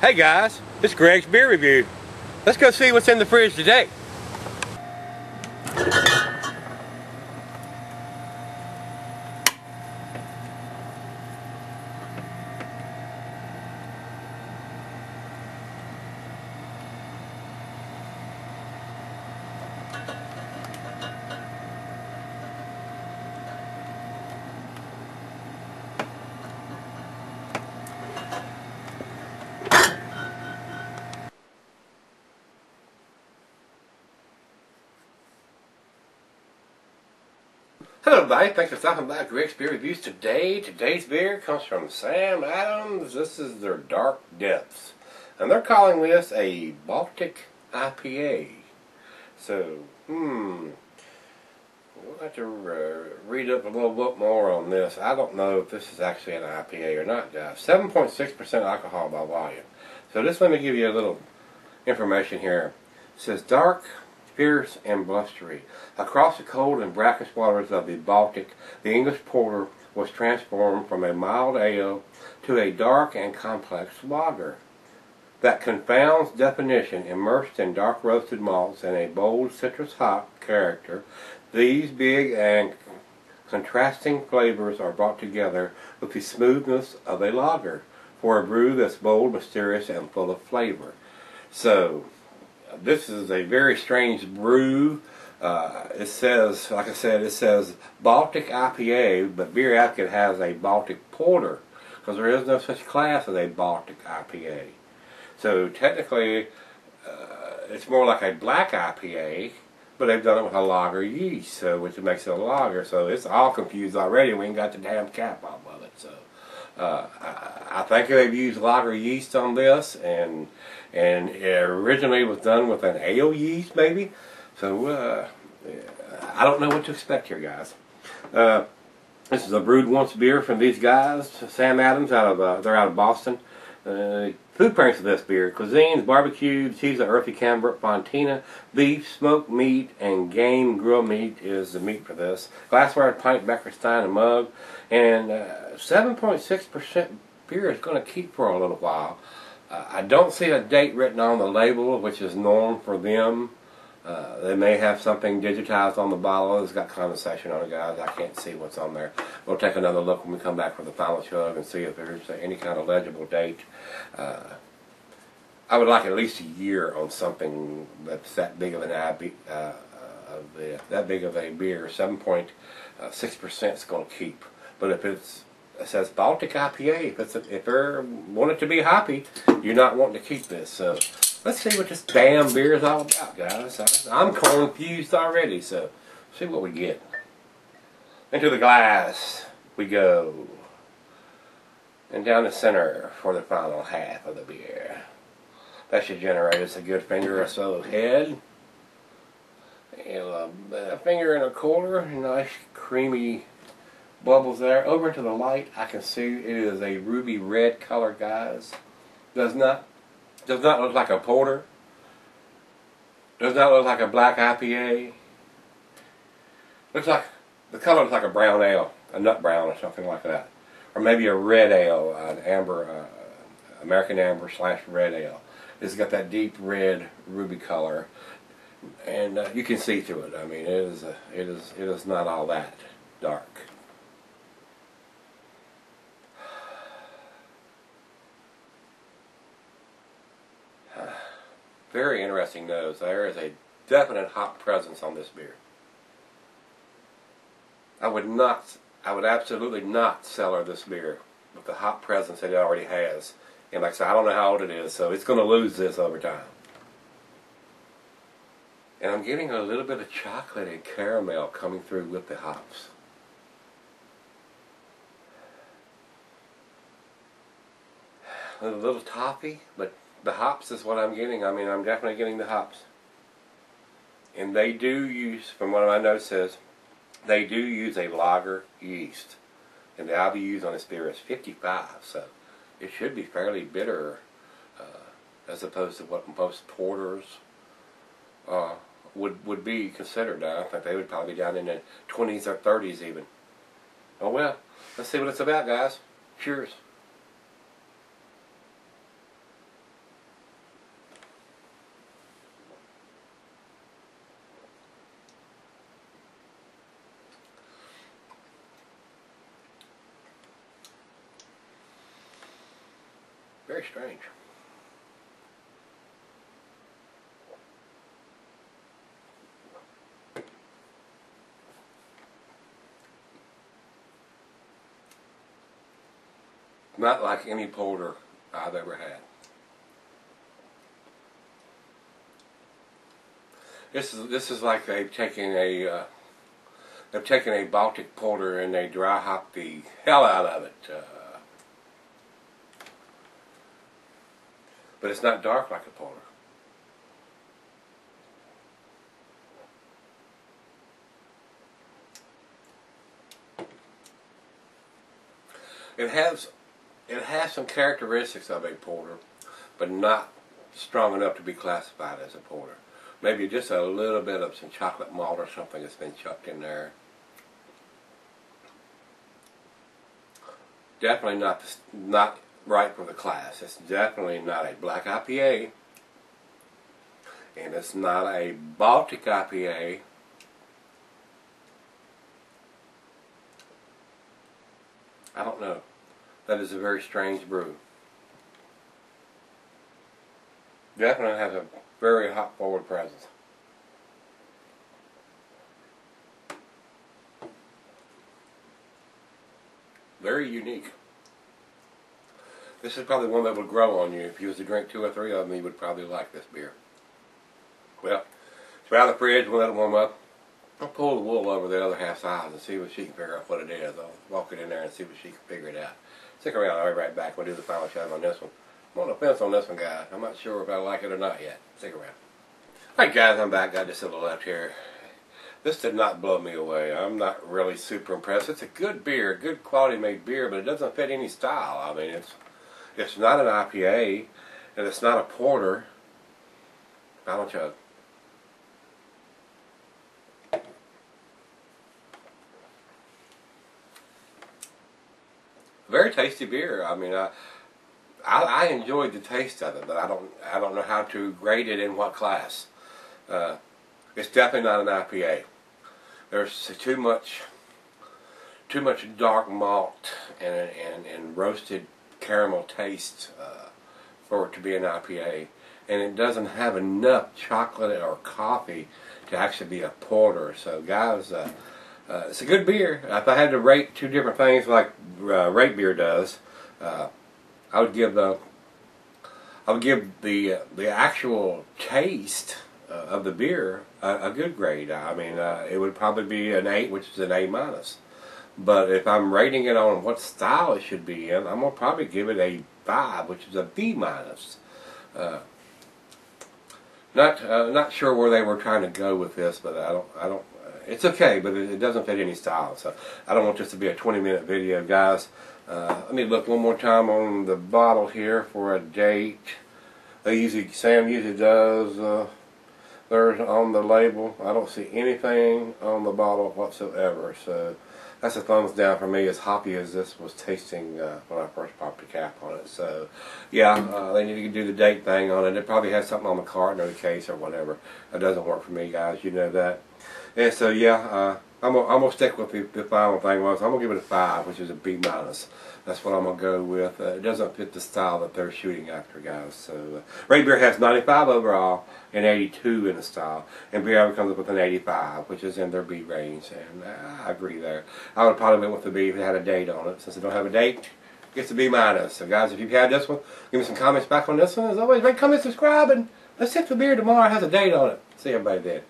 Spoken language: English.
Hey guys, it's Greg's Beer Review. Let's go see what's in the fridge today. Hello everybody, thanks for stopping by Greg's Beer Reviews today. Today's beer comes from Sam Adams. This is their Dark Depths. And they're calling this a Baltic IPA. So, we'll have to read up a little bit more on this. I don't know if this is actually an IPA or not, guys. 7.6% alcohol by volume. So just let me give you a little information here. It says dark, fierce, and blustery. Across the cold and brackish waters of the Baltic, the English porter was transformed from a mild ale to a dark and complex lager that confounds definition. Immersed in dark roasted malts and a bold citrus hop character, these big and contrasting flavors are brought together with the smoothness of a lager for a brew that's bold, mysterious, and full of flavor. So, this is a very strange brew. It says, like I said, it says Baltic IPA, but Beer Advocate has a Baltic Porter, because there is no such class as a Baltic IPA. So technically, it's more like a black IPA, but they've done it with a lager yeast, so which makes it a lager. So it's all confused already. We ain't got the damn cap off of it. So I think they've used lager yeast on this, and it originally was done with an ale yeast, maybe. So I don't know what to expect here, guys. This is a brewed once beer from these guys, Sam Adams. They're out of Boston. Food pairings of this beer: cuisines, barbecue, cheese, earthy camembert, fontina, beef, smoked meat, and game grilled meat is the meat for this. Glassware, pint, becker, stein, and mug, and 7.6% beer is going to keep for a little while. I don't see a date written on the label, which is norm for them. They may have something digitized on the bottle. It's got condensation on it, guys. I can't see what's on there. We'll take another look when we come back for the final chug and see if there's any kind of legible date. I would like at least a year on something that's that big of an that big of a beer. 7.6% is going to keep. But if it says Baltic IPA, if they want it to be hoppy, you're not wanting to keep this. So let's see what this damn beer is all about, guys. I'm confused already, so see what we get. Into the glass we go. And down the center for the final half of the beer. That should generate us a good finger or so head. And a finger and a quarter. Nice creamy bubbles there. Over into the light, I can see it is a ruby red color, guys. Does not look like a porter. Does not look like a black IPA. Looks like the color looks like a brown ale, a nut brown or something like that, or maybe a red ale, an amber, American amber / red ale. It's got that deep red ruby color, and you can see through it. I mean, it is not all that dark. Very interesting nose. There is a definite hop presence on this beer. I would absolutely not cellar this beer with the hop presence that it already has. And like I said, I don't know how old it is, so it's going to lose this over time. And I'm getting a little bit of chocolate and caramel coming through with the hops. A little toffee, but the hops is what I'm getting. I mean, I'm definitely getting the hops. And they do use, from what my note says, they do use a lager yeast. And the IBUs on this beer is 55, so it should be fairly bitter as opposed to what most porters would be considered. I think they would probably be down in the 20s or 30s even. Oh well, let's see what it's about, guys. Cheers. Very strange. Not like any porter I've ever had. This is like they've taken a Baltic porter and they dry hopped the hell out of it. But it's not dark like a porter. It has some characteristics of a porter, but not strong enough to be classified as a porter. Maybe just a little bit of some chocolate malt or something that's been chucked in there. Definitely not right for the class. It's definitely not a black IPA, and it's not a Baltic IPA. I don't know. That is a very strange brew. Definitely has a very hop forward presence. Very unique. This is probably one that would grow on you. If you was to drink 2 or 3 of them, you would probably like this beer. Well, it's out of the fridge. We'll let it warm up. I'll pull the wool over the other half size and see if she can figure out what it is. I'll walk it in there and see if she can figure it out. Stick around. I'll be right back. We'll do the final shot on this one. I'm on the fence on this one, guys. I'm not sure if I like it or not yet. Stick around. Alright, guys, I'm back. Got just a little left here. This did not blow me away. I'm not really super impressed. It's a good beer, good quality made beer, but it doesn't fit any style. I mean, it's not an IPA, and it's not a porter. I don't chug. Very tasty beer. I mean, I enjoyed the taste of it, but I don't know how to grade it in what class. It's definitely not an IPA. There's too much dark malt and roasted caramel taste for it to be an IPA, and it doesn't have enough chocolate or coffee to actually be a porter. So, guys, it's a good beer. If I had to rate 2 different things like Rate Beer does, I would give the actual taste of the beer a good grade. I mean, it would probably be an 8, which is an A minus. But if I'm rating it on what style it should be in, I'm gonna probably give it a 5, which is a B minus. Not sure where they were trying to go with this, but I don't. It's okay, but it doesn't fit any style. So I don't want this to be a 20-minute video, guys. Let me look one more time on the bottle here for a date. Sam usually does. There's on the label. I don't see anything on the bottle whatsoever. So that's a thumbs down for me, as hoppy as this was tasting when I first popped the cap on it. So yeah, they need to do the date thing on it. It probably has something on the carton or the case or whatever. That doesn't work for me, guys. You know that. And so yeah, I'm gonna stick with the final thing was I'm gonna give it a 5, which is a B minus. That's what I'm gonna go with. It doesn't fit the style that they're shooting after, guys. So Rate Beer has 95 overall and 82 in the style, and Beer Advocate comes up with an 85, which is in their B range, and I agree there. I would probably went with the B if it had a date on it. Since it don't have a date, it gets a B minus. So guys, if you've had this one, give me some comments back on this one. As always, rate, comment, subscribe, and let's see if the beer tomorrow has a date on it. See everybody then.